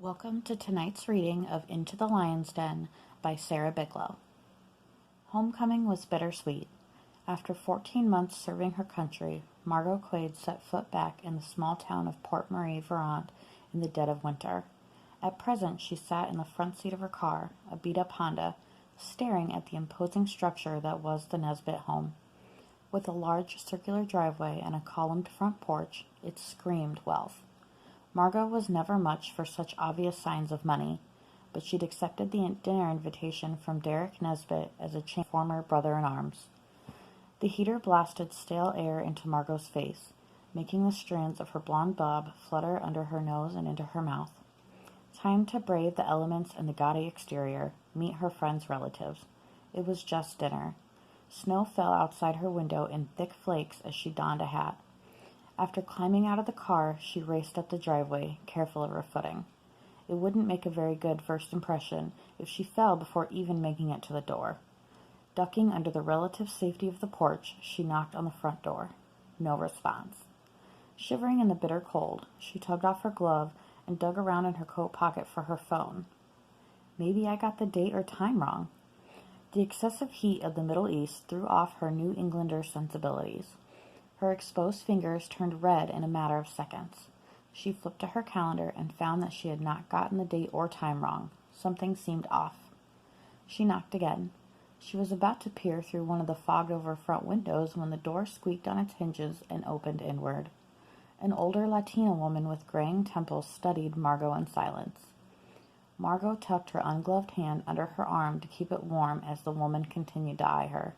Welcome to tonight's reading of Into the Lion's Den by Sarah Biglow. Homecoming was bittersweet. After 14 months serving her country, Margot Quade set foot back in the small town of Port Marie, Vermont, in the dead of winter. At present, she sat in the front seat of her car, a beat-up Honda, staring at the imposing structure that was the Nesbit home. With a large circular driveway and a columned front porch, it screamed wealth. Margot was never much for such obvious signs of money, but she'd accepted the dinner invitation from Derek Nesbit as a former brother-in-arms. The heater blasted stale air into Margot's face, making the strands of her blonde bob flutter under her nose and into her mouth. Time to brave the elements and the gaudy exterior, meet her friends' relatives. It was just dinner. Snow fell outside her window in thick flakes as she donned a hat. After climbing out of the car, she raced up the driveway, careful of her footing. It wouldn't make a very good first impression if she fell before even making it to the door. Ducking under the relative safety of the porch, she knocked on the front door. No response. Shivering in the bitter cold, she tugged off her glove and dug around in her coat pocket for her phone. Maybe I got the date or time wrong. The excessive heat of the Middle East threw off her New Englander sensibilities. Her exposed fingers turned red in a matter of seconds. She flipped to her calendar and found that she had not gotten the date or time wrong. Something seemed off. She knocked again. She was about to peer through one of the fogged-over front windows when the door squeaked on its hinges and opened inward. An older Latina woman with graying temples studied Margot in silence. Margot tucked her ungloved hand under her arm to keep it warm as the woman continued to eye her.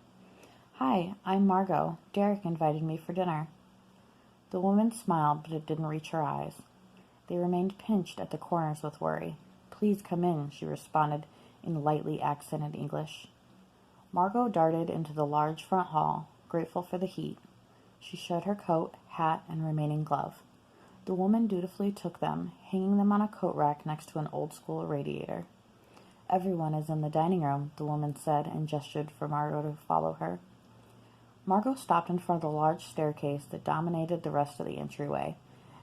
"Hi, I'm Margot. Derek invited me for dinner." The woman smiled, but it didn't reach her eyes. They remained pinched at the corners with worry. "Please come in," she responded in lightly accented English. Margot darted into the large front hall, grateful for the heat. She showed her coat, hat, and remaining glove. The woman dutifully took them, hanging them on a coat rack next to an old-school radiator. "Everyone is in the dining room," the woman said, and gestured for Margot to follow her. Margot stopped in front of the large staircase that dominated the rest of the entryway.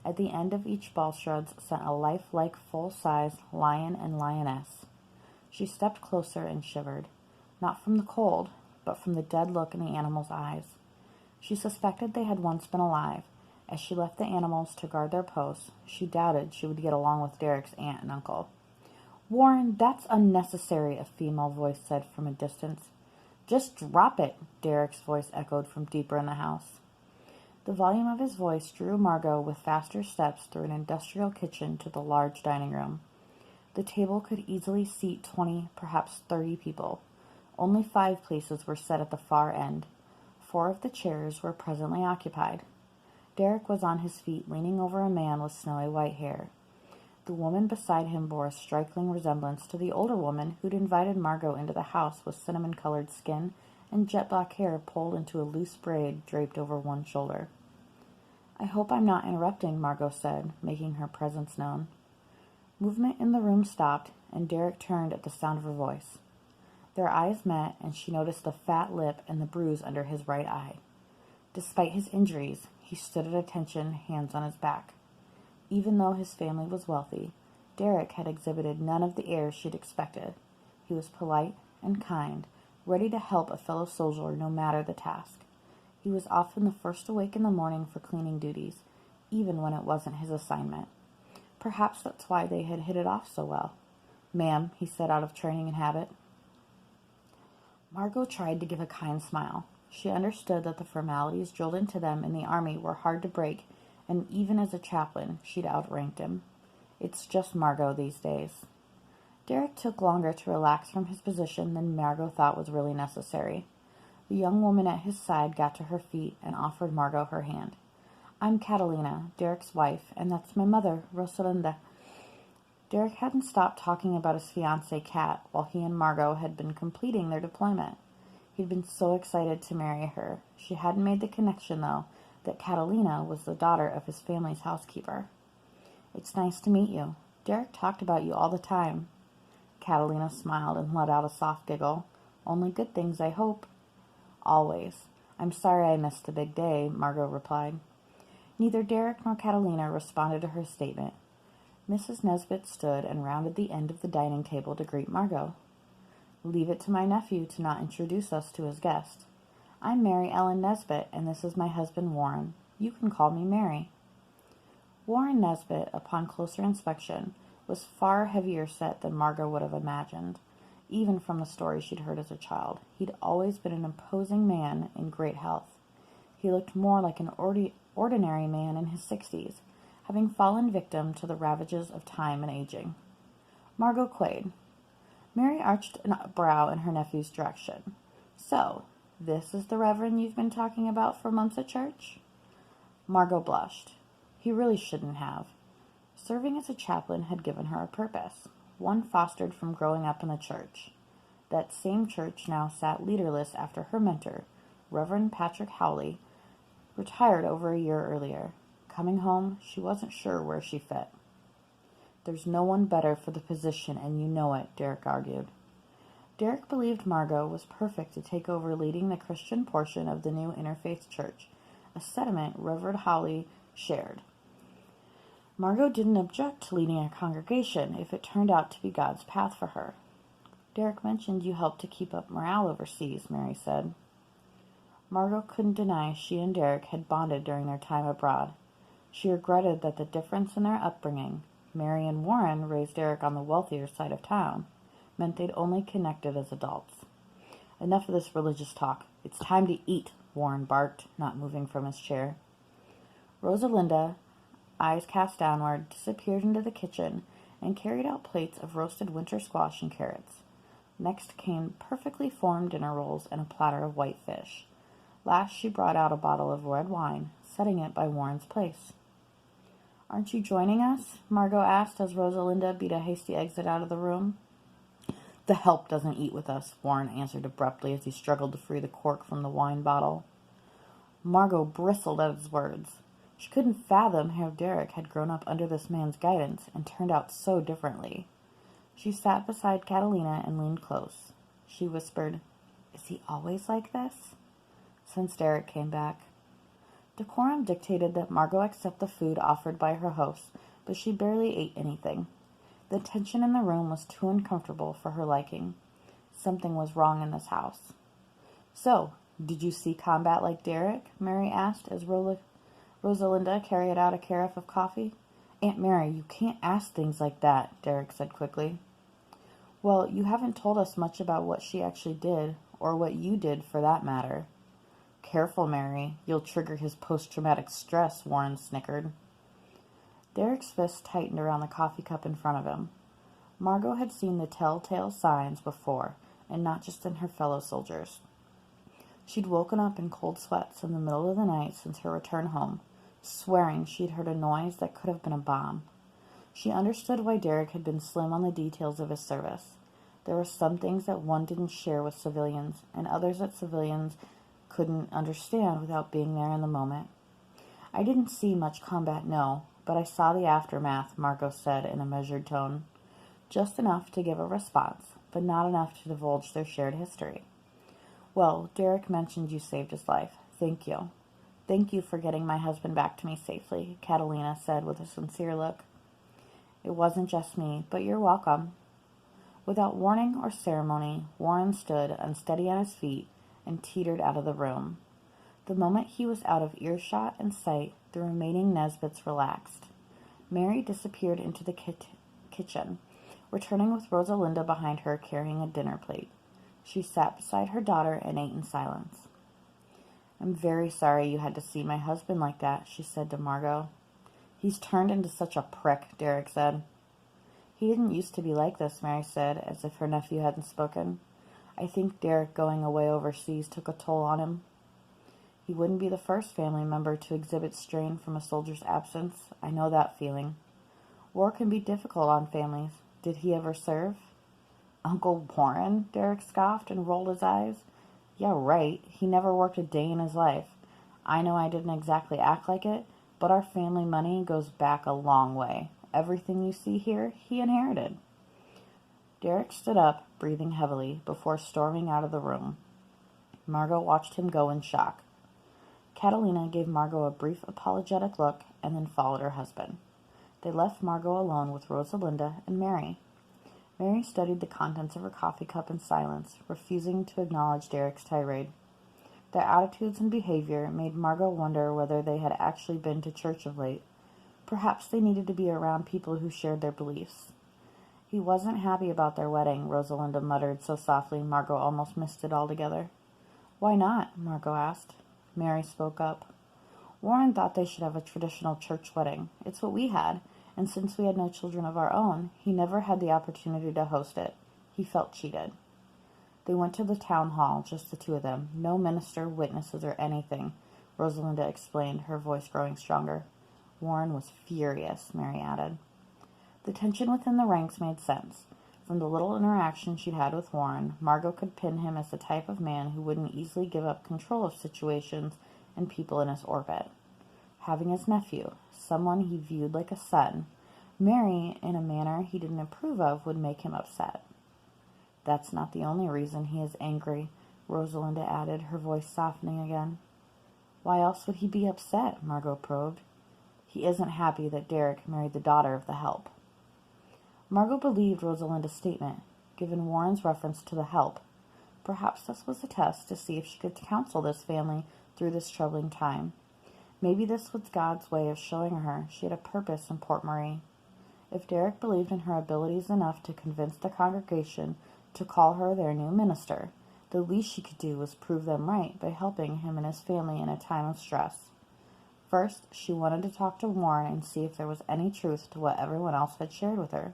At the end of each balustrade sat a lifelike full-size lion and lioness. She stepped closer and shivered, not from the cold, but from the dead look in the animals' eyes. She suspected they had once been alive. As she left the animals to guard their posts, she doubted she would get along with Derek's aunt and uncle. "Warren, that's unnecessary," a female voice said from a distance. "Just drop it," Derek's voice echoed from deeper in the house. The volume of his voice drew Margot with faster steps through an industrial kitchen to the large dining room. The table could easily seat 20, perhaps 30 people. Only 5 places were set at the far end. 4 of the chairs were presently occupied. Derek was on his feet, leaning over a man with snowy white hair. The woman beside him bore a striking resemblance to the older woman who'd invited Margot into the house with cinnamon-colored skin and jet-black hair pulled into a loose braid draped over one shoulder. "I hope I'm not interrupting," Margot said, making her presence known. Movement in the room stopped, and Derek turned at the sound of her voice. Their eyes met, and she noticed the fat lip and the bruise under his right eye. Despite his injuries, he stood at attention, hands on his back. Even though his family was wealthy, Derek had exhibited none of the airs she'd expected. He was polite and kind, ready to help a fellow soldier no matter the task. He was often the first awake in the morning for cleaning duties, even when it wasn't his assignment. Perhaps that's why they had hit it off so well. "Ma'am," he said out of training and habit. Margot tried to give a kind smile. She understood that the formalities drilled into them in the army were hard to break, and even as a chaplain, she'd outranked him. It's just Margot these days. Derek took longer to relax from his position than Margot thought was really necessary. The young woman at his side got to her feet and offered Margot her hand. "I'm Catalina, Derek's wife, and that's my mother, Rosalinda." Derek hadn't stopped talking about his fiancée, Kat, while he and Margot had been completing their deployment. He'd been so excited to marry her. She hadn't made the connection, though, that Catalina was the daughter of his family's housekeeper. "It's nice to meet you. Derek talked about you all the time." Catalina smiled and let out a soft giggle. "Only good things, I hope." "Always. I'm sorry I missed the big day," Margot replied. Neither Derek nor Catalina responded to her statement. Mrs. Nesbit stood and rounded the end of the dining table to greet Margot. "Leave it to my nephew to not introduce us to his guest. I'm Mary Ellen Nesbit, and this is my husband Warren. You can call me Mary." Warren Nesbit, upon closer inspection, was far heavier set than Margot would have imagined, even from the stories she'd heard as a child. He'd always been an imposing man in great health. He looked more like an ordinary man in his 60s, having fallen victim to the ravages of time and aging. "Margot Quade." Mary arched a brow in her nephew's direction. "So, this is the Reverend you've been talking about for months at church?" Margot blushed. He really shouldn't have. Serving as a chaplain had given her a purpose, one fostered from growing up in the church. That same church now sat leaderless after her mentor, Reverend Patrick Howley, retired over a year earlier. Coming home, she wasn't sure where she fit. "There's no one better for the position, and you know it," Derek argued. Derek believed Margot was perfect to take over leading the Christian portion of the new interfaith church, a sentiment Reverend Howley shared. Margot didn't object to leading a congregation if it turned out to be God's path for her. "Derek mentioned you helped to keep up morale overseas," Mary said. Margot couldn't deny she and Derek had bonded during their time abroad. She regretted that the difference in their upbringing, Mary and Warren raised Derek on the wealthier side of town, meant they'd only connected as adults. "Enough of this religious talk. It's time to eat," Warren barked, not moving from his chair. Rosalinda, eyes cast downward, disappeared into the kitchen and carried out plates of roasted winter squash and carrots. Next came perfectly formed dinner rolls and a platter of white fish. Last she brought out a bottle of red wine, setting it by Warren's place. "Aren't you joining us?" Margot asked as Rosalinda beat a hasty exit out of the room. "The help doesn't eat with us," Warren answered abruptly as he struggled to free the cork from the wine bottle. Margot bristled at his words. She couldn't fathom how Derek had grown up under this man's guidance and turned out so differently. She sat beside Catalina and leaned close. She whispered, "Is he always like this?" Since Derek came back. Decorum dictated that Margot accept the food offered by her host, but she barely ate anything. The tension in the room was too uncomfortable for her liking. Something was wrong in this house. "So, did you see combat like Derek?" Mary asked as Rosalinda carried out a carafe of coffee. "Aunt Mary, you can't ask things like that," Derek said quickly. "Well, you haven't told us much about what she actually did, or what you did for that matter." "Careful, Mary. You'll trigger his post-traumatic stress," Warren snickered. Derek's fist tightened around the coffee cup in front of him. Margot had seen the telltale signs before, and not just in her fellow soldiers. She'd woken up in cold sweats in the middle of the night since her return home, swearing she'd heard a noise that could have been a bomb. She understood why Derek had been slim on the details of his service. There were some things that one didn't share with civilians, and others that civilians couldn't understand without being there in the moment. "I didn't see much combat, no, but I saw the aftermath," Margot said in a measured tone. Just enough to give a response, but not enough to divulge their shared history. "Well, Derek mentioned you saved his life. Thank you. Thank you for getting my husband back to me safely," Catalina said with a sincere look. "It wasn't just me, but you're welcome." Without warning or ceremony, Warren stood unsteady on his feet and teetered out of the room. The moment he was out of earshot and sight, the remaining Nesbits relaxed. Mary disappeared into the kitchen, returning with Rosalinda behind her carrying a dinner plate. She sat beside her daughter and ate in silence. "I'm very sorry you had to see my husband like that," she said to Margot. "He's turned into such a prick," Derek said. "He didn't used to be like this," Mary said, as if her nephew hadn't spoken. "I think Derek going away overseas took a toll on him." "He wouldn't be the first family member to exhibit strain from a soldier's absence. I know that feeling. War can be difficult on families. Did he ever serve?" "Uncle Warren?" Derek scoffed and rolled his eyes. "Yeah, right. He never worked a day in his life. I know I didn't exactly act like it, but our family money goes back a long way. Everything you see here, he inherited." Derek stood up, breathing heavily, before storming out of the room. Margot watched him go in shock. Catalina gave Margot a brief apologetic look and then followed her husband. They left Margot alone with Rosalinda and Mary. Mary studied the contents of her coffee cup in silence, refusing to acknowledge Derek's tirade. Their attitudes and behavior made Margot wonder whether they had actually been to church of late. Perhaps they needed to be around people who shared their beliefs. He wasn't happy about their wedding, Rosalinda muttered so softly Margot almost missed it altogether. Why not? Margot asked. Mary spoke up. Warren thought they should have a traditional church wedding. It's what we had, and since we had no children of our own, he never had the opportunity to host it. He felt cheated. They went to the town hall, just the two of them. No minister, witnesses, or anything, Rosalinda explained, her voice growing stronger. Warren was furious, Mary added. The tension within the ranks made sense. From the little interaction she'd had with Warren, Margot could pin him as the type of man who wouldn't easily give up control of situations and people in his orbit. Having his nephew, someone he viewed like a son, marry in a manner he didn't approve of would make him upset. That's not the only reason he is angry, Rosalinda added, her voice softening again. Why else would he be upset? Margot probed. He isn't happy that Derek married the daughter of the help. Margot believed Rosalinda's statement, given Warren's reference to the help. Perhaps this was a test to see if she could counsel this family through this troubling time. Maybe this was God's way of showing her she had a purpose in Port Marie. If Derek believed in her abilities enough to convince the congregation to call her their new minister, the least she could do was prove them right by helping him and his family in a time of stress. First, she wanted to talk to Warren and see if there was any truth to what everyone else had shared with her.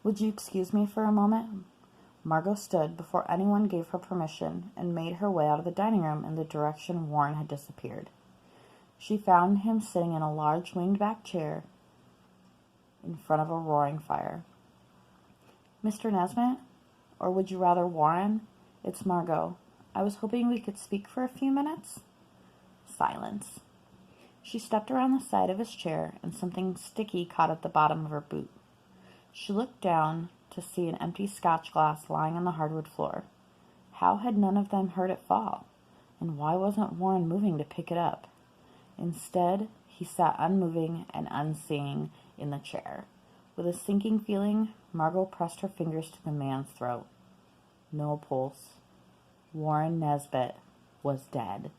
Would you excuse me for a moment? Margot stood before anyone gave her permission and made her way out of the dining room in the direction Warren had disappeared. She found him sitting in a large winged-back chair in front of a roaring fire. Mr. Nesbit? Or would you rather Warren? It's Margot. I was hoping we could speak for a few minutes. Silence. She stepped around the side of his chair, and something sticky caught at the bottom of her boot. She looked down to see an empty scotch glass lying on the hardwood floor. How had none of them heard it fall? And why wasn't Warren moving to pick it up? Instead, he sat unmoving and unseeing in the chair. With a sinking feeling, Margot pressed her fingers to the man's throat. No pulse. Warren Nesbit was dead.